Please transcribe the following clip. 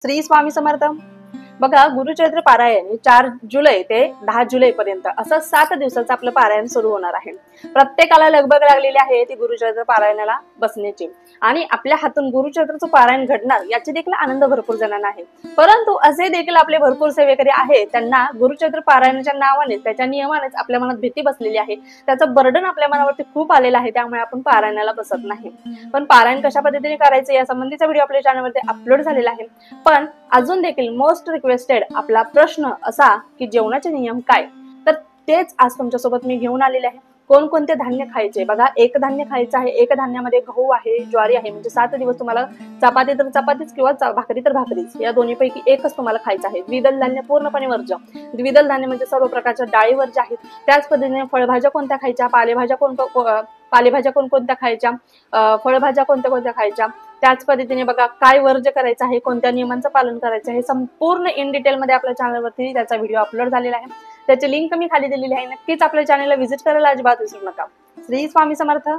श्री स्वामी समर्थ। बघा, गुरुचरित्र पारायण 4 जुलै ते 10 जुलै पर्यंत असं 7 दिवसाचं आपलं पारायण सुरू होणार आहे। प्रत्येकाला लगबग लागलेली आहे ती गुरुचरित्र पारायणाला बसण्याची आणि आपल्या हातून गुरुचरित्रचं पारायण घडणार याची देखील आनंद भरपूर जणांना आहे। परंतु असे देखील आपले भरपूर सेवेकरी आहेत त्यांना गुरुचरित्र पारायणाच्या नावाने त्याच्या नियमानेच आपल्या मनात भीती बसलेली आहे, त्याचं बर्डन आपल्या मनावरती खूप आलेलं आहे, त्यामुळे आपण पारायणाला बसत नाही। पण पारायण कशा पद्धतीने करायचं या संबंधीचा व्हिडिओ आपल्या चॅनलवरती अपलोड झालेला आहे। पण अजून देखील मोस्ट रिक्वेस्टेड आपला प्रश्न असा की जेवणाचे नियम काय, तर तेच आज तुमच्यासोबत मी घेऊन आलेले आहे। कोणकोणते धान्य खायचे बघा, एक धान्य खायचं आहे, एक धान्यामध्ये गहू आहे, ज्वारी आहे, म्हणजे 7 दिवस तुम्हाला चपाती तर चपातीच किंवा भाकरी तर भाकरीच, या दोन्हीपैकी एकच तुम्हाला खायचं आहे। द्विदल धान्य पूर्णपणे वर्ज्य। द्विदल धान्य म्हणजे सर्व प्रकारच्या डाळी वर्ज्य आहेत। त्याच पद्धतीने फळभाज्या कोणत्या खायच्या, पालेभाज्या कोणकोणत्या खायच्या, फळभाज्या कोणत्या खायच्या, त्याच पद्धतीने बघा काय वर्ज्य करायचं आहे, कोणत्या नियमांचं पालन करायचं आहे, संपूर्ण इन डिटेल मध्ये आपल्या चॅनलवरती त्याचा व्हिडिओ अपलोड झालेला आहे। त्याची लिंक मी खाली दिलेली आहे, नक्कीच आपल्या चॅनलला व्हिजिट करायला अजिबात विसरू नका। श्री स्वामी समर्थ।